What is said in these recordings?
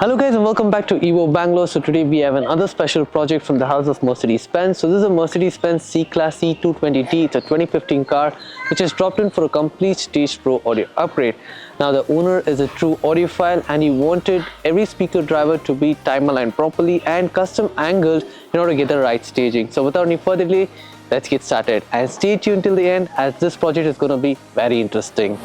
Hello guys and welcome back to Evo Bangalore. So today we have another special project from the house of Mercedes-Benz. So this is a Mercedes-Benz C-Class C220D. It's a 2015 car which is dropped in for a complete Stage Pro audio upgrade. Now the owner is a true audiophile and he wanted every speaker driver to be time aligned properly and custom angled in order to get the right staging. So without any further delay, let's get started and stay tuned till the end as this project is going to be very interesting.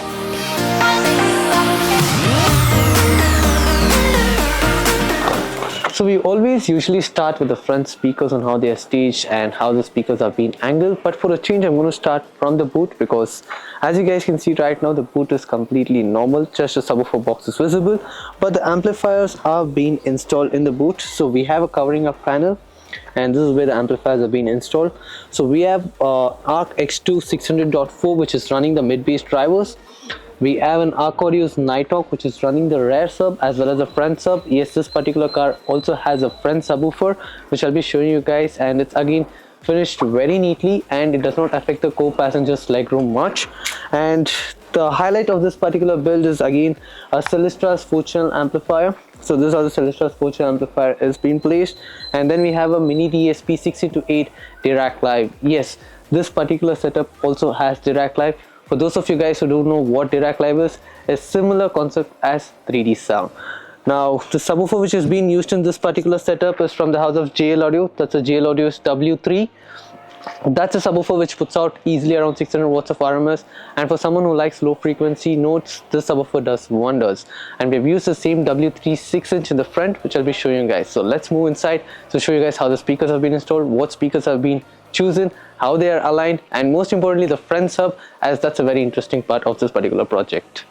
So we always usually start with the front speakers on how they are staged and how the speakers are being angled, but for a change I'm going to start from the boot because as you guys can see right now the boot is completely normal, just the subwoofer box is visible, but the amplifiers are being installed in the boot. So we have a covering up panel and this is where the amplifiers are being installed. So we have ARC X2 600.4 which is running the mid-bass drivers. We have an Arc Audio's Nighthawk which is running the rear sub as well as the front sub. Yes, this particular car also has a front subwoofer which I'll be showing you guys, and it's again finished very neatly and it does not affect the co-passenger's legroom much. And the highlight of this particular build is again a Celestial's 4-channel amplifier. So this is how the Celestial's 4-channel amplifier is being placed, and then we have a mini DSP 6:8 Dirac Live. Yes, this particular setup also has Dirac Live. For those of you guys who don't know what Dirac Live is, a similar concept as 3D sound. Now the subwoofer which is being used in this particular setup is from the house of JL Audio. That's a JL Audio's W3. That's a subwoofer which puts out easily around 600 watts of RMS, and for someone who likes low frequency notes, this subwoofer does wonders. And we've used the same W3 6-inch in the front which I'll be showing you guys. So let's move inside to show you guys how the speakers have been installed, what speakers have been chosen, how they are aligned, and most importantly the front sub, as that's a very interesting part of this particular project.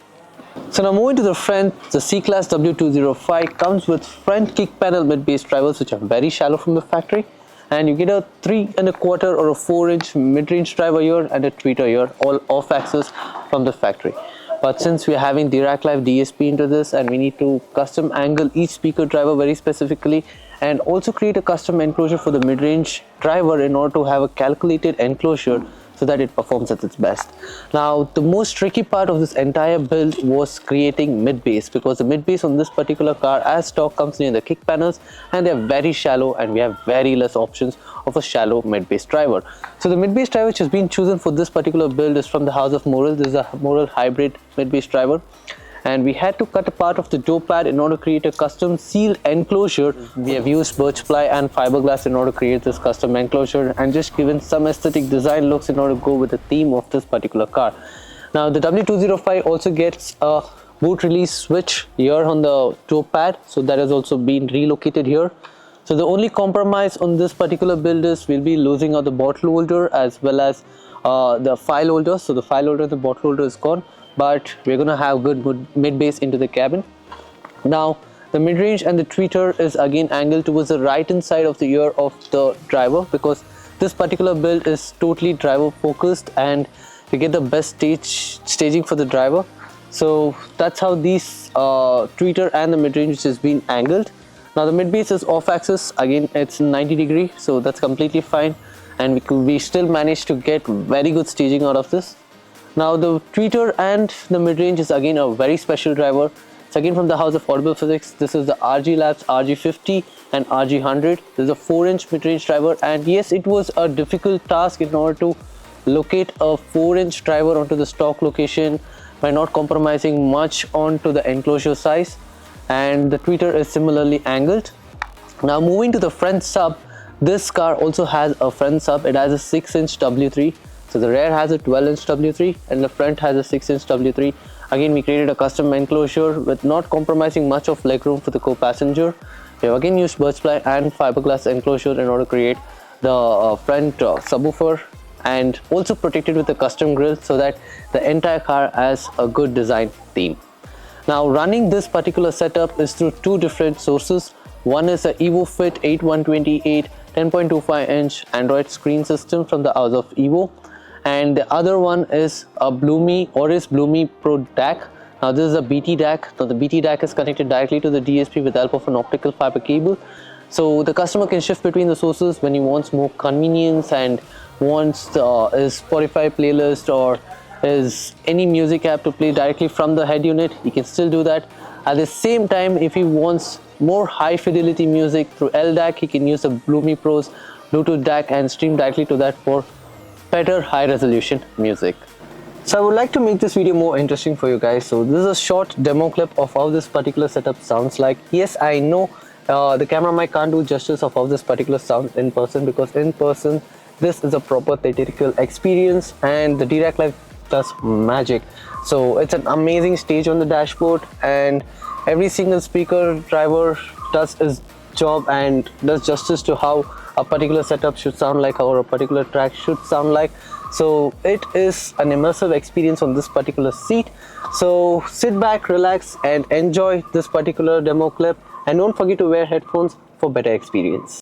So now moving to the front, the C-Class W205 comes with front kick panel mid-bass drivers which are very shallow from the factory, and you get a 3¼ or a 4-inch mid-range driver here and a tweeter here, all off axis from the factory. But since we are having Dirac Live DSP into this and we need to custom angle each speaker driver very specifically and also create a custom enclosure for the mid-range driver in order to have a calculated enclosure so that it performs at its best. Now the most tricky part of this entire build was creating mid-bass, because the mid-bass on this particular car as stock comes near the kick panels and they are very shallow and we have very less options of a shallow mid-bass driver. So the mid-bass driver which has been chosen for this particular build is from the house of Morel. This is a Morel Hybrid Midbass driver, and we had to cut a part of the door pad in order to create a custom sealed enclosure. We have used birch ply and fiberglass in order to create this custom enclosure and just given some aesthetic design looks in order to go with the theme of this particular car. Now the W205 also gets a boot release switch here on the door pad, so that has also been relocated here. So the only compromise on this particular build is we'll be losing out the bottle holder as well as the file holder. So the file holder and the bottle holder is gone, but we're gonna have good mid-bass into the cabin. Now the mid-range and the tweeter is again angled towards the right hand side of the ear of the driver, because this particular build is totally driver focused and we get the best staging for the driver. So that's how these tweeter and the mid-range is being angled. Now the mid-bass is off axis, again it's 90 degree, so that's completely fine, and we still managed to get very good staging out of this. Now the tweeter and the mid-range is again a very special driver. It's again from the house of Audible Physics. This is the RG Labs RG50 and RG100. This is a 4-inch mid-range driver, and yes, it was a difficult task in order to locate a 4-inch driver onto the stock location by not compromising much onto the enclosure size, and the tweeter is similarly angled. Now moving to the front sub, this car also has a front sub. It has a 6-inch W3. So the rear has a 12-inch W3 and the front has a 6-inch W3. Again, we created a custom enclosure with not compromising much of legroom for the co-passenger. We have again used birch ply and fiberglass enclosure in order to create the front subwoofer, and also protected with a custom grille so that the entire car has a good design theme. Now running this particular setup is through two different sources. One is a Evo Fit 8128 10.25-inch Android screen system from the house of Evo, and the other one is a Oris Bloomy Pro DAC. Now this is a BT DAC. Now the BT DAC is connected directly to the DSP with the help of an optical fiber cable. So the customer can shift between the sources when he wants more convenience and wants his Spotify playlist or his any music app to play directly from the head unit. He can still do that. At the same time, if he wants more high fidelity music through LDAC. He can use the Bloomy Pro's Bluetooth DAC and stream directly to that for better high resolution music. So I would like to make this video more interesting for you guys. So this is a short demo clip of how this particular setup sounds like. Yes, I know the camera mic can't do justice of how this particular sounds in person, because in person this is a proper theatrical experience and the Dirac Live does magic. So it's an amazing stage on the dashboard, and every single speaker driver does his job and does justice to how a particular setup should sound like, or a particular track should sound like. So it is an immersive experience on this particular seat. So sit back, relax and enjoy this particular demo clip, and don't forget to wear headphones for better experience.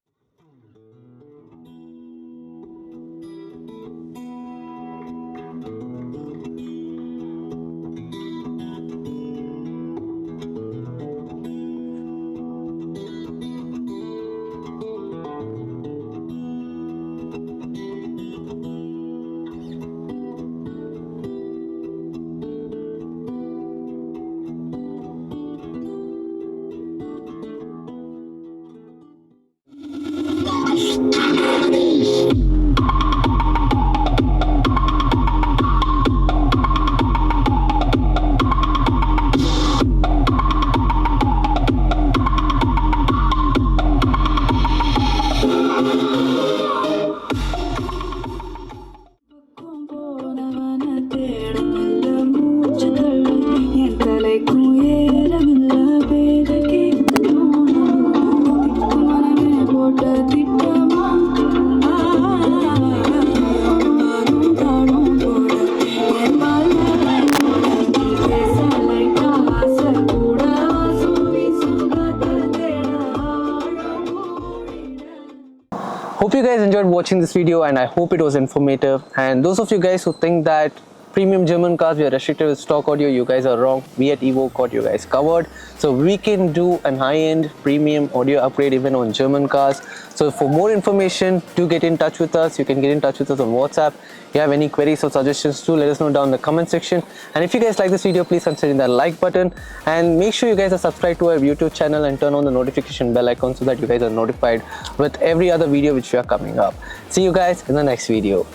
Hope you guys enjoyed watching this video, and I hope it was informative. And those of you guys who think that premium German cars we are restricted with stock audio, you guys are wrong. We at Evo got you guys covered. So we can do an high-end premium audio upgrade even on German cars. So for more information, do get in touch with us. You can get in touch with us on WhatsApp. If you have any queries or suggestions, do let us know down in the comment section. And if you guys like this video, please consider that like button, and make sure you guys are subscribed to our YouTube channel and turn on the notification bell icon so that you guys are notified with every other video which we are coming up. See you guys in the next video.